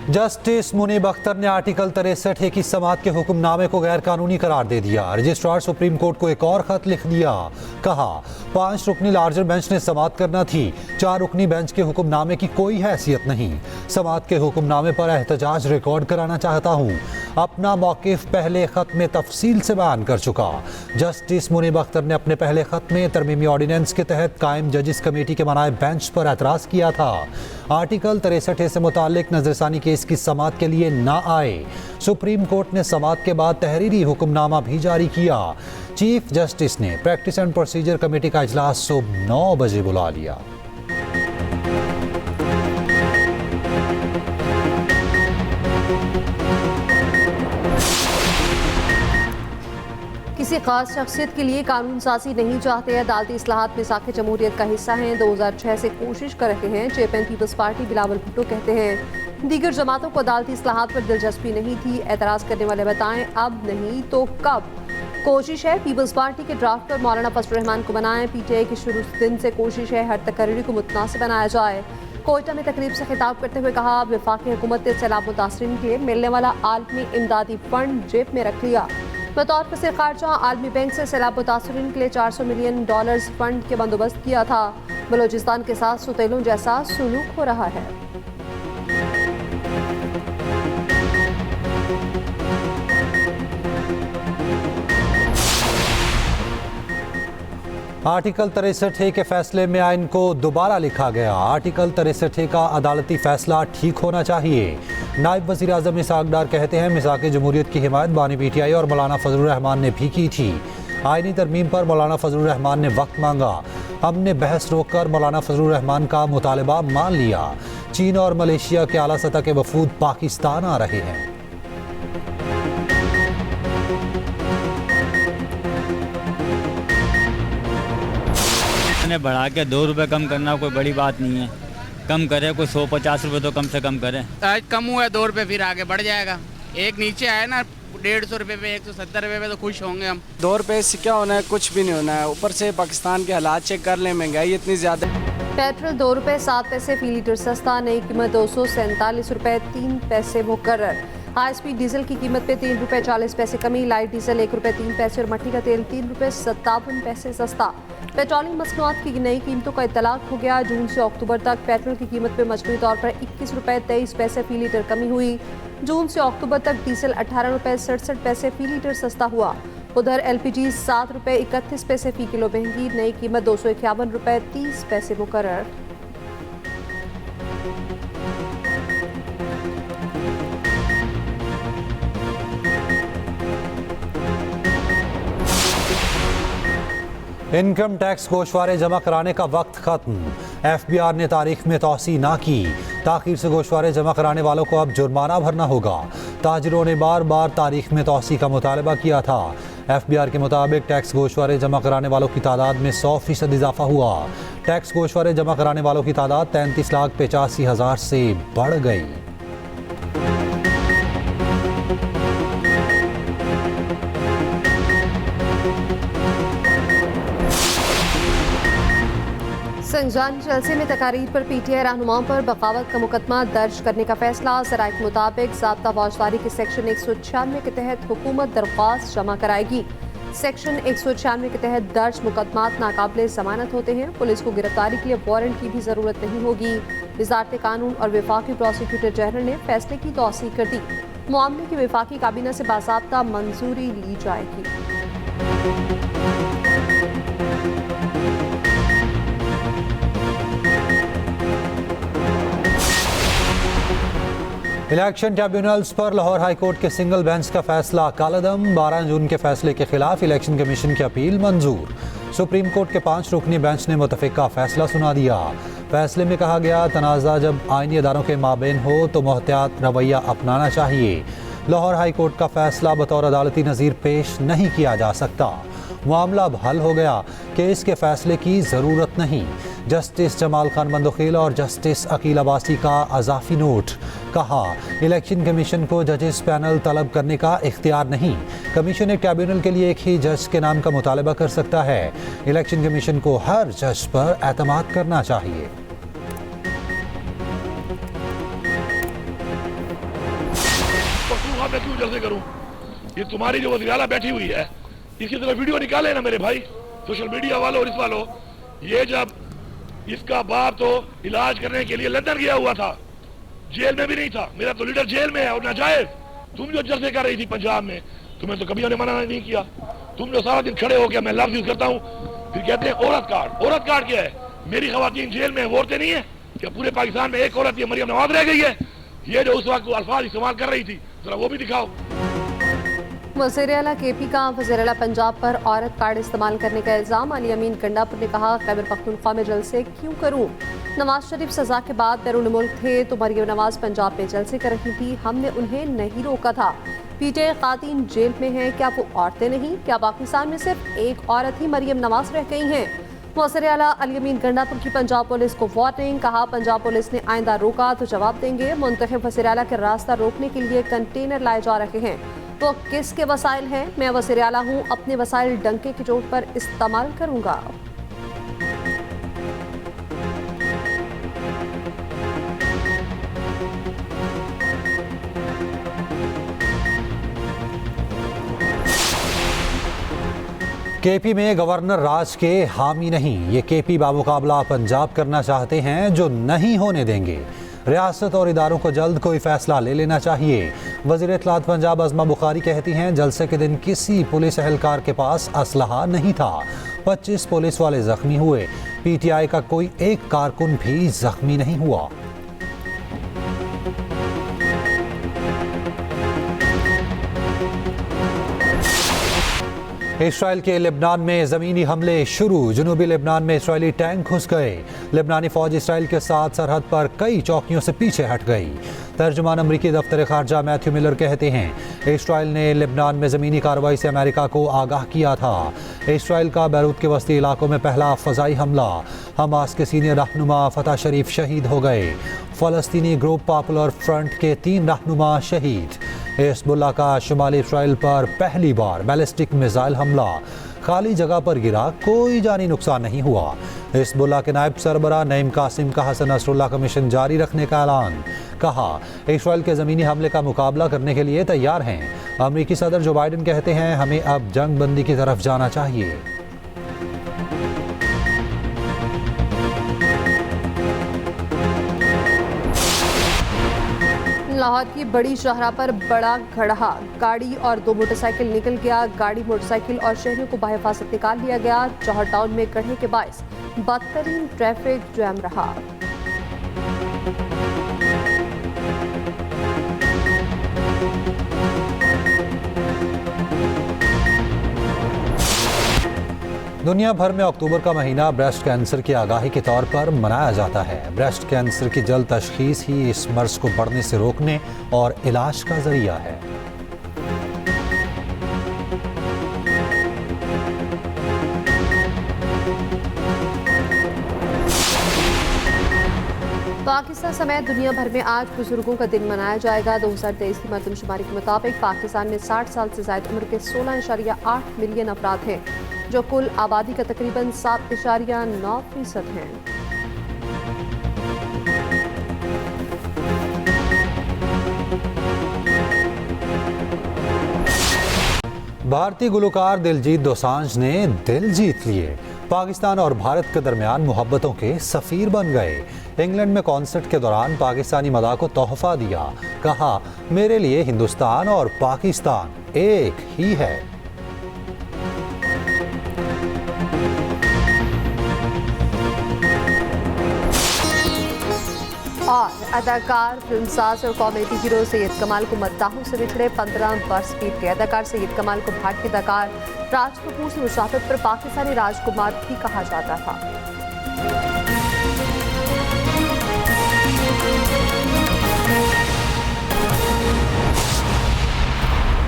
Justice Munib Akhtar ने article 63 की समाअत के हुक्मनामे को गैर कानूनी करार दे दिया। रजिस्ट्रार सुप्रीम कोर्ट को एक और खत लिख दिया। कहा 5 रुकनी लार्जर बेंच ने समाअत करना थी, 4 रुकनी बेंच के हुक्मनामे की कोई हैसियत नहीं। समाअत के हुक्मनामे पर एहतजाज रिकॉर्ड कराना चाहता हूँ। अपना मौक़िफ़ पहले खत में तफसील से बयान कर चुका। जस्टिस मुनीब अख्तर ने अपने पहले खत में तरमीमी ऑर्डिनेंस के तहत कायम जजिस कमेटी के बनाए बेंच पर एतराज़ किया था। आर्टिकल 63 से मुताल्लिक नजरसानी केस की समाअत के लिए ना आए। सुप्रीम कोर्ट ने समाअत के बाद तहरीरी हुक्मनामा भी जारी किया। चीफ जस्टिस ने प्रैक्टिस एंड प्रोसीजर कमेटी का इजलास सुबह 9 बजे बुला लिया। किसी खास शख्सियत के लिए कानून साजी नहीं चाहते। अदालती इस्लाहात मिसाक़ जमहूरियत का हिस्सा हैं। 2006 से कोशिश कर रहे हैं। चेयरमैन पीपल्स पार्टी बिलावल भुट्टो कहते हैं दीगर जमातों को अदालती इस्लाहात पर दिलचस्पी नहीं थी। एतराज़ करने वाले बताएं अब नहीं तो कब। कोशिश है पीपल्स पार्टी के ड्राफ्ट पर मौलाना फजलुर रहमान को बनाएं। PTI की शुरू दिन से कोशिश है हर तकरीरी को मुतनासिब बनाया जाए। कोयटा में तकरीब से खिताब करते हुए कहा वफाकी हुकूमत ने सैलाब मुतासरीन के लिए मिलने वाला आलमी इमदादी फंड जेब में रख लिया। बतौर वज़ीर ख़ारजा आलमी बैंक से सैलाब मुतासरीन के लिए $400 मिलियन फंड के बंदोबस्त किया था। बलोचिस्तान के साथ सुतेलों जैसा सुलूक हो रहा है। आर्टिकल 63 के फैसले में आइन को दोबारा लिखा गया। आर्टिकल 63 का अदालती फैसला ठीक होना चाहिए। नायब वज़ीर आज़म इसाक डार कहते हैं मिसाक़ जमहूरियत की हिमायत बानी PTI और मौलाना फजलुर रहमान ने भी की थी। आइनी तरमीम पर मौलाना फजलुर रहमान ने वक्त मांगा। हमने बहस रोककर मौलाना फजलुर रहमान का मुतालबा मान लिया। चीन और मलेशिया के आला सतह के वफूद पाकिस्तान आ रहे हैं। बढ़ा के 2 रुपये कम करना कोई बड़ी बात नहीं है। कम करे कोई 150 रुपये तो कम से कम करें। आज कम हुआ है 2 रुपये, फिर आगे बढ़ जाएगा। एक नीचे आया ना 150 रुपये पे 170 रुपये पे तो खुश होंगे हम। 2 रुपये से क्या होना है, कुछ भी नहीं होना है। ऊपर से पाकिस्तान के हालात चेक कर लें, महंगाई इतनी ज़्यादा है। पेट्रोल 2 रुपये 7 पैसे फी लीटर सस्ता, नई कीमत 247 रुपये 3 पैसे मुकर्रर। हाई स्पीड डीजल की कीमत पे 3 रुपये 40 पैसे कमी, लाइट डीजल 1 रुपये 3 पैसे और मट्टी का तेल 3 रुपये 57 पैसे सस्ता। पेट्रोलियम मसनूआत की नई कीमतों का इतलाक हो गया। जून से अक्टूबर तक पेट्रोल की कीमत पे मजमूई तौर पर 21 रुपये 23 पैसे फी लीटर कमी हुई। जून से अक्टूबर तक डीजल 18 रुपये 67 पैसे फी लीटर सस्ता हुआ। उधर LPG 7 रुपये 31 पैसे फी किलो महंगी, नई कीमत 251 रुपये 30 पैसे मुकर्रर। इनकम टैक्स गोशवारे जमा कराने का वक्त खत्म। FBR ने तारीख में तौसी ना की। ताखीर से गोशवारे जमा कराने वालों को अब जुर्माना भरना होगा। ताजिरों ने बार बार तारीख में तौसी का मुतालबा किया था। FBR के मुताबिक टैक्स गोशवारे जमा कराने वालों की तादाद में 100% इजाफा हुआ। टैक्स गोशवारे जमा कराने वालों की तादाद 33,85,000 से बढ़ गई। संजान जलसे में तकारीर पर PTI रहनुमाओं पर बगावत का मुकदमा दर्ज करने का फैसला। ज़राए के मुताबिक ज़ाब्ता फौजदारी के सेक्शन 196 के तहत हुकूमत दरख्वास्त जमा कराएगी। सेक्शन 196 के तहत दर्ज मुकदमात नाकाबिले ज़मानत होते हैं। पुलिस को गिरफ्तारी के लिए वारंट की भी ज़रूरत नहीं होगी। वज़ारत कानून और वफाकी प्रोसिक्यूटर जनरल ने फैसले की तौसीक कर दी। मामले की वफाकी काबीना से बाज़ाब्ता मंजूरी ली जाएगी। इलेक्शन ट्रिब्यूनल्स पर लाहौर हाई कोर्ट के सिंगल बेंच का फैसला कालदम। 12 जून के फैसले के खिलाफ इलेक्शन कमीशन की अपील मंजूर। सुप्रीम कोर्ट के 5 रुकनी बेंच ने मुतफ़िका फैसला सुना दिया। फैसले में कहा गया तनाज़ा जब आईनी अदारों के माबेन हो तो मोहतियात रवैया अपनाना चाहिए। लाहौर हाई कोर्ट का फैसला बतौर अदालती नज़ीर पेश नहीं किया जा सकता। मामला अब हल हो गया। केस के फैसले की ज़रूरत नहीं। जस्टिस जमाल खान मंदोखील और जस्टिस अकील अब्बासी का अज़ाफ़ी नोट। कहा इलेक्शन कमीशन को जजेस पैनल तलब करने का इख्तियार नहीं। कमीशन एक ट्रिब्यूनल के लिए एक ही जज के नाम का मुतालबा कर सकता है। इलेक्शन कमीशन को हर जज पर एतमाद करना चाहिए। पंजाब में क्यों जलसे करूं? ये तुम्हारी जो वज़ीर आला बैठी हुई है, इसकी तरफ वीडियो निकाले ना मेरे भाई, सोशल मीडिया वालों और इस वालों। ये जब इसका बाप तो इलाज करने के लिए लंदन गया हुआ था, जेल में भी नहीं था। मेरा तो लीडर जेल में है और नाजायज। तुम जो जलसे कर रही थी पंजाब में, तुम्हें तो कभी उन्हें मना नहीं किया। तुम जो सारा दिन खड़े हो गया, मैं लफ्ज यूज करता हूँ, फिर कहते हैं औरत कार्ड। औरत कार्ड क्या है? मेरी खवातीन जेल में वो औरतें नहीं है क्या? पूरे पाकिस्तान में एक औरत, ये मरियम नवाज रह गई है। ये जो उस वक्त अल्फाज इस्तेमाल कर रही थी, जरा वो भी दिखाओ। वज़ीर आला केपी का वज़ीर आला पंजाब पर औरत कार्ड इस्तेमाल करने का इल्ज़ाम। अली अमीन गंडापुर ने कहा, खैबर पख्तूनख्वा में जलसे क्यों करूं? नवाज शरीफ सजा के बाद बैरून मुल्क थे तो मरियम नवाज पंजाब में जलसे कर रही थी, हमने उन्हें नहीं रोका था। पीटीआई खातीन जेल में हैं, क्या वो औरतें नहीं? क्या पाकिस्तान में सिर्फ एक औरत ही मरियम नवाज रह गई हैं? वज़ीर आला अली अमीन गंडापुर की पंजाब पुलिस को वार्निंग। कहा, पंजाब पुलिस ने आइंदा रोका तो जवाब देंगे। मुंतखब वज़ीर आला के रास्ता रोकने के लिए कंटेनर लाए जा रहे हैं, वो किसके वसाइल हैं? मैं वज़ीर आला हूँ, अपने वसाइल डंके की चोट पर इस्तेमाल करूंगा। केपी में गवर्नर राज के हामी नहीं, ये केपी बामुकाबला पंजाब करना चाहते हैं जो नहीं होने देंगे। रियासत और इदारों को जल्द कोई फैसला ले लेना चाहिए। वज़ीर इत्तलात पंजाब अज़मा बुखारी कहती हैं, जलसे के दिन किसी पुलिस एहलकार के पास असलहा नहीं था। 25 पुलिस वाले जख्मी हुए। पीटीआई का कोई एक कारकुन भी जख्मी नहीं हुआ। इसराइल के लेबनान में ज़मीनी हमले शुरू। जनूबी लेबनान में इसराइली टैंक घुस गए। लेबनानी फौज इसराइल के साथ सरहद पर कई चौकियों से पीछे हट गई। तर्जुमान अमरीकी दफ्तर खारजा मैथ्यू मिलर कहते हैं, इसराइल ने लेबनान में ज़मीनी कार्रवाई से अमेरिका को आगाह किया था। इसराइल का बैरूत के वस्ती इलाकों में पहला फ़ज़ाई हमला। हमास के सीनियर रहनुमा फतह शरीफ शहीद हो गए। फ़लस्तीनी ग्रुप पॉपुलर फ्रंट के 3 रहनुमा शहीद। हिज़्बुल्लाह का शुमाली इसराइल पर पहली बार बैलिस्टिक मिसाइल हमला। खाली जगह पर गिरा, कोई जानी नुकसान नहीं हुआ। हिज़्बुल्लाह के नायब सरबराह नईम कासिम का हसन नसरुल्लाह का मिशन जारी रखने का ऐलान। कहा, इसराइल के ज़मीनी हमले का मुकाबला करने के लिए तैयार हैं। अमरीकी सदर जो बाइडन कहते हैं, हमें अब जंग बंदी की तरफ जाना चाहिए। लाहौर की बड़ी शाहरा पर बड़ा खड़हा, गाड़ी और 2 मोटरसाइकिल निकल गया। गाड़ी, मोटरसाइकिल और शहरियों को बाहिफाजत निकाल लिया गया। जौहर टाउन में गड्ढे के बायस बदतरीन ट्रैफिक जैम रहा। दुनिया भर में अक्टूबर का महीना ब्रेस्ट कैंसर की आगाही के तौर पर मनाया जाता है। ब्रेस्ट कैंसर की जल्द तशखीस ही इस मर्ज को बढ़ने से रोकने और इलाज का जरिया है। पाकिस्तान समेत दुनिया भर में आज बुजुर्गों का दिन मनाया जाएगा। 2023 की मरदमशुमारी के मुताबिक पाकिस्तान में 60 साल से ज्यादा उम्र के 16.8 मिलियन अफराद हैं, जो कुल आबादी का तकरीबन 7.9% हैं। भारतीय गुलकार दिलजीत दोसांझ ने दिल जीत लिए। पाकिस्तान और भारत के दरमियान मोहब्बतों के सफ़ीर बन गए। इंग्लैंड में कॉन्सर्ट के दौरान पाकिस्तानी मदा को तोहफा दिया। कहा, मेरे लिए हिंदुस्तान और पाकिस्तान एक ही है। और अदाकार, फिल्मसाज और कॉमेडी हीरो सैयद कमाल को मद्दाहों से बिछड़े 15 वर्ष बीत गए। अदाकार सैयद कमाल को भारतीय अदाकार राज कपूर से मुशाफत पर पाकिस्तानी राजकुमार भी कहा जाता था।